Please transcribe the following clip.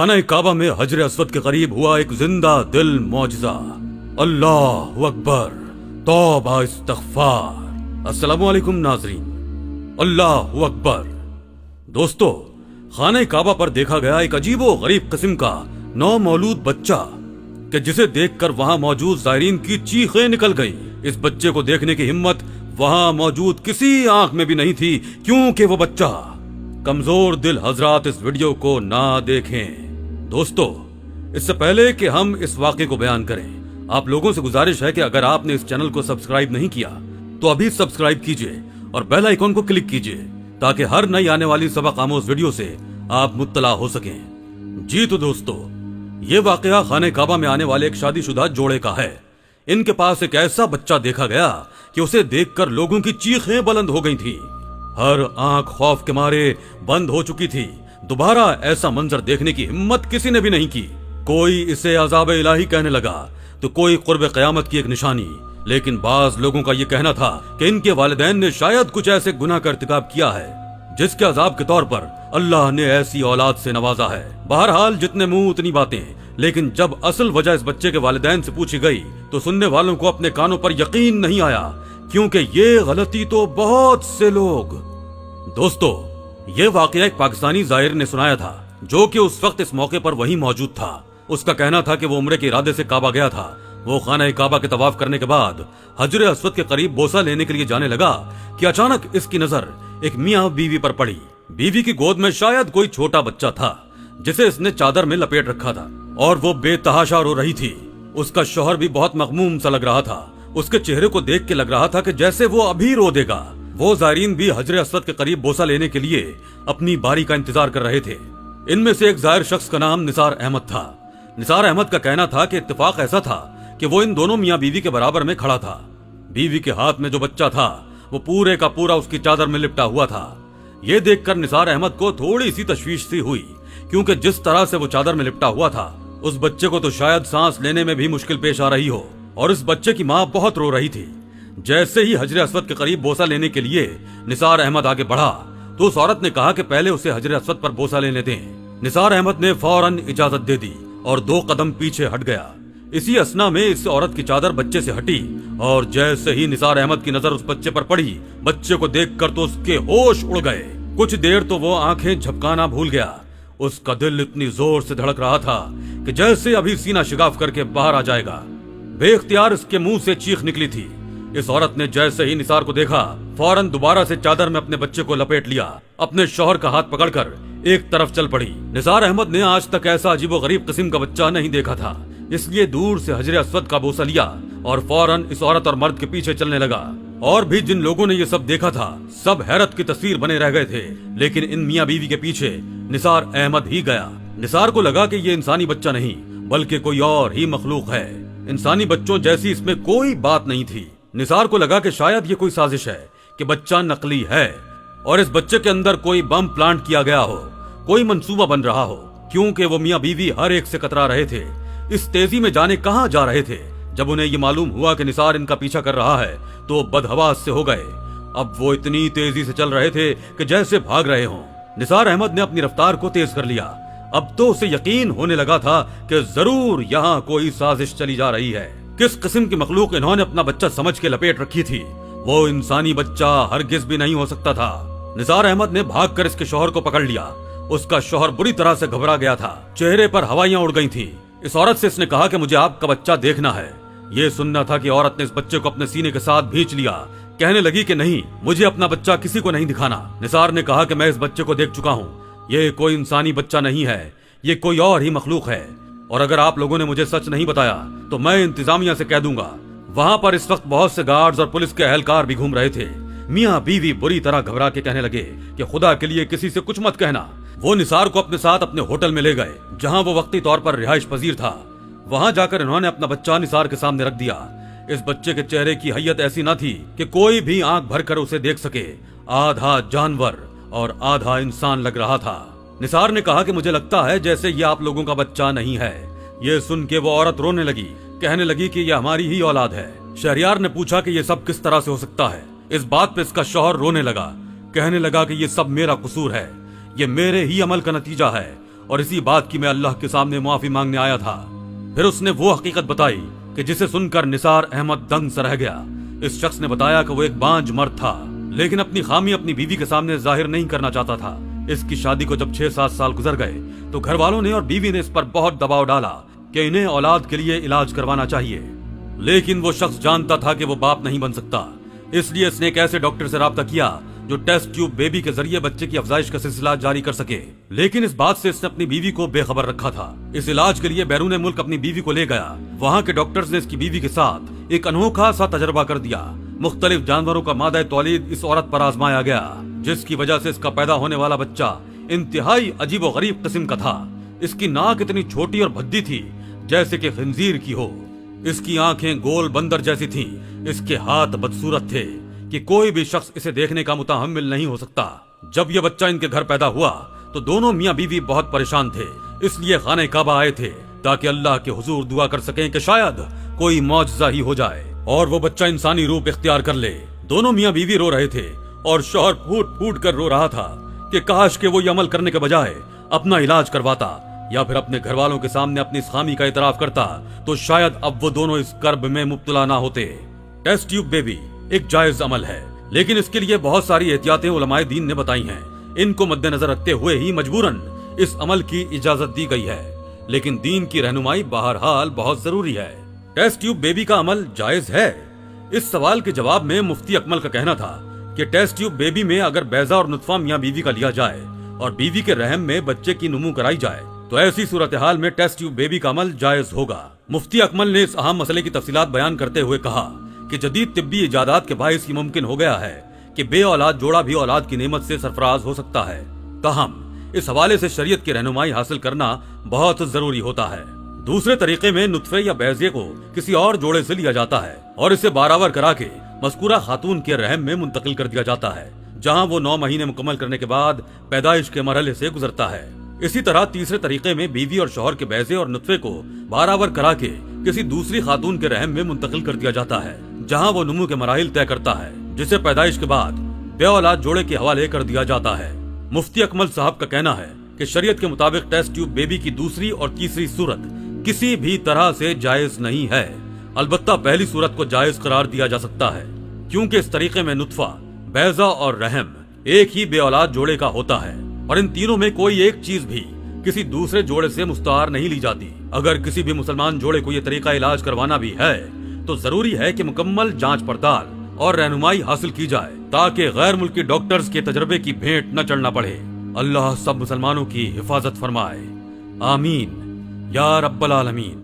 खाना काबा में हजर अस्वद के करीब हुआ एक जिंदा दिल मौजज़ा। अल्लाह अकबर, तौबा इस्तग़फ़ार। अस्सलामु अलैकुम नाज़रीन, अल्लाह अकबर। दोस्तों, खाना काबा पर देखा गया एक अजीबो गरीब किस्म का नौमौलूद बच्चा कि जिसे देखकर वहां मौजूद ज़ायरीन की चीखें निकल गईं। इस बच्चे को देखने की हिम्मत वहां मौजूद किसी आंख में भी नहीं थी, क्योंकि वो बच्चा कमजोर दिल हजरात इस वीडियो को ना देखें। दोस्तों, इससे पहले कि हम इस वाक़े को बयान करें, आप लोगों से गुजारिश है कि अगर आपने इस चैनल को सब्सक्राइब नहीं किया तो अभी सब्सक्राइब कीजिए और बेल आइकॉन को क्लिक कीजिए ताकि हर नई आने वाली सबक आमोज वीडियो से आप मुत्तला हो सकें। जी तो दोस्तों, ये वाकया खाने काबा में आने वाले एक शादीशुदा जोड़े का है। इनके पास एक ऐसा बच्चा देखा गया कि उसे देखकर लोगों की चीखें बुलंद हो गई थी। हर आंख खौफ के मारे बंद हो चुकी थी। दोबारा ऐसा मंजर देखने की हिम्मत किसी ने भी नहीं की। कोई इसे अज़ाब इलाही कहने लगा तो कोई कुर्ब क़यामत की एक निशानी, लेकिन बाज लोगों का यह कहना था कि इनके वालिदैन ने शायद कुछ ऐसे गुनाह का इर्तिकाब किया है जिसके अजाब के तौर पर अल्लाह ने ऐसी औलाद से नवाजा है। बहरहाल, जितने मुंह उतनी बातें, लेकिन जब असल वजह इस बच्चे के वालिदैन से पूछी गई तो सुनने वालों को अपने कानों पर यकीन नहीं आया, क्योंकि ये गलती तो बहुत से लोग। दोस्तों, ये वाकया एक पाकिस्तानी ज़ायर ने सुनाया था जो कि उस वक्त इस मौके पर वहीं मौजूद था। उसका कहना था कि वो उम्रे के इरादे से काबा गया था। वो खाना काबा के तवाफ करने के बाद हजर अस्वद के करीब बोसा लेने के लिए जाने लगा कि अचानक इसकी नजर एक मियाँ बीवी पर पड़ी। बीवी की गोद में शायद कोई छोटा बच्चा था जिसे इसने चादर में लपेट रखा था और वो बेतहाशा रो रही थी। उसका शौहर भी बहुत मगमूम सा लग रहा था। उसके चेहरे को देख के लग रहा था कि जैसे वो अभी रो देगा। वो ज़ायरीन भी हजर अस्वद के करीब बोसा लेने के लिए अपनी बारी का इंतजार कर रहे थे। इनमें से एक ज़ायर शख्स का नाम निसार अहमद था। निसार अहमद का कहना था कि इत्तेफाक ऐसा था कि वो इन दोनों मियाँ बीवी के बराबर में खड़ा था। बीवी के हाथ में जो बच्चा था वो पूरे का पूरा उसकी चादर में लिपटा हुआ था। ये देखकर निसार अहमद को थोड़ी सी तशवीश सी हुई, क्योंकि जिस तरह से वो चादर में लिपटा हुआ था उस बच्चे को तो शायद सांस लेने में भी मुश्किल पेश आ रही हो, और इस बच्चे की माँ बहुत रो रही थी। जैसे ही हजर अस्वद के करीब बोसा लेने के लिए निसार अहमद आगे बढ़ा तो उस औरत ने कहा कि पहले उसे हजर अस्वद पर बोसा लेने दें। निसार अहमद ने फौरन इजाजत दे दी और 2 कदम पीछे हट गया। इसी असना में इस औरत की चादर बच्चे से हटी और जैसे ही निसार अहमद की नजर उस बच्चे पर पड़ी, बच्चे को देखकर तो उसके होश उड़ गए। कुछ देर तो वो आंखें झपकाना भूल गया। उसका दिल इतनी जोर से धड़क रहा था कि जैसे अभी सीना शिगाफ करके बाहर आ जाएगा। बेख्तियार इसके मुंह से चीख निकली थी। इस औरत ने जैसे ही निसार को देखा, फौरन दोबारा से चादर में अपने बच्चे को लपेट लिया। अपने शौहर का हाथ पकड़कर एक तरफ चल पड़ी। निसार अहमद ने आज तक ऐसा अजीबो गरीब किस्म का बच्चा नहीं देखा था, इसलिए दूर से हजर अस्वद का बोसा लिया और फौरन इस औरत और मर्द के पीछे चलने लगा। और भी जिन लोगों ने ये सब देखा था, सब हैरत की तस्वीर बने रह गए थे, लेकिन इन मियाँ बीवी के पीछे निसार अहमद ही गया। निसार को लगा कि ये इंसानी बच्चा नहीं बल्कि कोई और ही मखलूक है। इंसानी बच्चों जैसी इसमें कोई बात नहीं थी। निसार को लगा कि शायद ये कोई साजिश है कि बच्चा नकली है और इस बच्चे के अंदर कोई बम प्लांट किया गया हो, कोई मंसूबा बन रहा हो, क्योंकि वो मियाँ बीवी हर एक से कतरा रहे थे। इस तेजी में जाने कहाँ जा रहे थे। जब उन्हें ये मालूम हुआ कि निसार इनका पीछा कर रहा है तो बदहवास से हो गए। अब वो इतनी तेजी से चल रहे थे कि जैसे भाग रहे हों। निसार अहमद ने अपनी रफ्तार को तेज कर लिया। अब तो उसे यकीन होने लगा था कि जरूर यहाँ कोई साजिश चली जा रही है। किस किस्म की मखलूक इन्होंने अपना बच्चा समझ के लपेट रखी थी, वो इंसानी बच्चा हरगिज भी नहीं हो सकता था। निसार अहमद ने भागकर इसके शौहर को पकड़ लिया। उसका शौहर बुरी तरह से घबरा गया था, चेहरे पर हवाइयां उड़ गई थी। इस औरत से इसने कहा कि मुझे आपका बच्चा देखना है। ये सुनना था कि औरत ने इस बच्चे को अपने सीने के साथ भींच लिया। कहने लगी कि नहीं, मुझे अपना बच्चा किसी को नहीं दिखाना। निसार ने कहा कि मैं इस बच्चे को देख चुका हूँ, ये कोई इंसानी बच्चा नहीं है, ये कोई और ही मखलूक है, और अगर आप लोगों ने मुझे सच नहीं बताया तो मैं इंतजामिया से कह दूंगा। वहां पर इस वक्त बहुत से गार्ड्स और पुलिस के अहलकार भी घूम रहे थे। मियाँ बीवी बुरी तरह घबरा के कहने लगे कि खुदा के लिए किसी से कुछ मत कहना। वो निसार को अपने साथ अपने होटल में ले गए जहां वो वक्ती तौर पर रिहाइश पजीर था। वहां जाकर इन्होंने अपना बच्चा निसार के सामने रख दिया। इस बच्चे के चेहरे की हैयत ऐसी न थी कि कोई भी आंख भर कर उसे देख सके। आधा जानवर और आधा इंसान लग रहा था। निसार ने कहा कि मुझे लगता है जैसे ये आप लोगों का बच्चा नहीं है। ये सुन के वो औरत रोने लगी, कहने लगी कि ये हमारी ही औलाद है। शहरियार ने पूछा कि ये सब किस तरह से हो सकता है। इस बात पे इसका शौहर रोने लगा, कहने लगा कि ये सब मेरा कसूर है, ये मेरे ही अमल का नतीजा है اور اسی بات کی میں اللہ کے سامنے معافی مانگنے آیا تھا۔ پھر اس نے وہ حقیقت بتائی کہ جسے سن کر نثار احمد دنگ سے رہ گیا۔ اس شخص نے بتایا کہ وہ ایک بانجھ مرد تھا، لیکن اپنی خامی اپنی بیوی کے سامنے ظاہر نہیں کرنا چاہتا تھا۔ اس کی شادی کو جب 6-7 سال گزر گئے تو گھر والوں نے اور بیوی نے اس پر بہت دباؤ ڈالا کہ انہیں اولاد کے لیے علاج کروانا چاہیے، لیکن وہ شخص جانتا تھا کہ وہ باپ نہیں بن سکتا۔ اس لیے اس نے ایک ایسے ڈاکٹر سے رابطہ کیا جو ٹیسٹ ٹیوب بیبی کے ذریعے بچے کی افزائش کا سلسلہ جاری کر سکے، لیکن اس بات سے اس نے اپنی بیوی کو بے خبر رکھا تھا۔ اس علاج کے لیے بیرون ملک اپنی بیوی کو لے گیا۔ وہاں کے ڈاکٹرز نے اس کی بیوی کے ساتھ ایک انوکھا سا تجربہ کر دیا۔ مختلف جانوروں کا مادہ تولید اس عورت پر آزمایا گیا، جس کی وجہ سے اس کا پیدا ہونے والا بچہ انتہائی عجیب و غریب قسم کا تھا۔ اس کی ناک اتنی چھوٹی اور بھدی تھی جیسے کہ خنزیر کی ہو۔ اس کی آنکھیں گول بندر جیسی تھیں۔ اس کے ہاتھ بدصورت تھے کہ کوئی بھی شخص اسے دیکھنے کا متحمل نہیں ہو سکتا۔ جب یہ بچہ ان کے گھر پیدا ہوا تو دونوں میاں بیوی بہت پریشان تھے، اس لیے خانہ کعبہ آئے تھے تاکہ اللہ کے حضور دعا کر سکیں کہ شاید کوئی معجزہ ہی ہو جائے اور وہ بچہ انسانی روپ اختیار کر لے۔ دونوں میاں بیوی رو رہے تھے اور شوہر پھوٹ پھوٹ کر رو رہا تھا کہ کاش کہ وہ یہ عمل کرنے کے بجائے اپنا علاج کرواتا یا پھر اپنے گھر والوں کے سامنے اپنی اس خامی کا اعتراف کرتا تو شاید اب وہ دونوں اس کرب میں مبتلا نہ ہوتے۔ ٹیسٹ ٹیوب بیبی ایک جائز عمل ہے، لیکن اس کے لیے بہت ساری احتیاطیں علماء دین نے بتائی ہیں۔ ان کو مد نظر رکھتے ہوئے ہی مجبوراً اس عمل کی اجازت دی گئی ہے، لیکن دین کی رہنمائی بہرحال بہت ضروری ہے۔ ٹیسٹ ٹیوب بیبی کا عمل جائز ہے؟ اس سوال کے جواب میں مفتی اکمل کا کہنا تھا کہ ٹیسٹ ٹیوب بیبی میں اگر بیضہ اور نطفہ میاں بیوی کا لیا جائے اور بیوی کے رحم میں بچے کی نمو کرائی جائے تو ایسی صورتحال میں ٹیسٹ ٹیوب بیبی کا عمل جائز ہوگا۔ مفتی اکمل نے اس اہم مسئلے کی تفصیلات بیان کرتے ہوئے کہا کہ جدید طبی ایجادات کے باعث یہ ممکن ہو گیا ہے کہ بے اولاد جوڑا بھی اولاد کی نعمت سے سرفراز ہو سکتا ہے۔ تاہم اس حوالے سے شریعت کی رہنمائی حاصل کرنا بہت ضروری ہوتا ہے۔ دوسرے طریقے میں نطفے یا بیضے کو کسی اور جوڑے سے لیا جاتا ہے اور اسے بارآور کرا کے مذکورہ خاتون کے رحم میں منتقل کر دیا جاتا ہے، جہاں وہ 9 مہینے مکمل کرنے کے بعد پیدائش کے مرحلے سے گزرتا ہے۔ اسی طرح تیسرے طریقے میں بیوی اور شوہر کے بیضے اور نطفے کو بارآور کرا کے کسی دوسری خاتون کے رحم میں منتقل کر دیا جاتا ہے، جہاں وہ نمو کے مراحل طے کرتا ہے، جسے پیدائش کے بعد بے اولاد جوڑے کے حوالے کر دیا جاتا ہے۔ مفتی اکمل صاحب کا کہنا ہے کہ شریعت کے مطابق ٹیسٹ ٹیوب بیبی کی دوسری اور تیسری صورت کسی بھی طرح سے جائز نہیں ہے، البتہ پہلی صورت کو جائز قرار دیا جا سکتا ہے، کیونکہ اس طریقے میں نطفہ، بیضہ اور رحم ایک ہی بے اولاد جوڑے کا ہوتا ہے اور ان تینوں میں کوئی ایک چیز بھی کسی دوسرے جوڑے سے مستعار نہیں لی جاتی۔ اگر کسی بھی مسلمان جوڑے کو یہ طریقہ علاج کروانا بھی ہے تو ضروری ہے کہ مکمل جانچ پڑتال اور رہنمائی حاصل کی جائے تاکہ غیر ملکی ڈاکٹرز کے تجربے کی بھیٹ نہ چڑھنا پڑے۔ اللہ سب مسلمانوں کی حفاظت فرمائے، آمین یا رب العالمین۔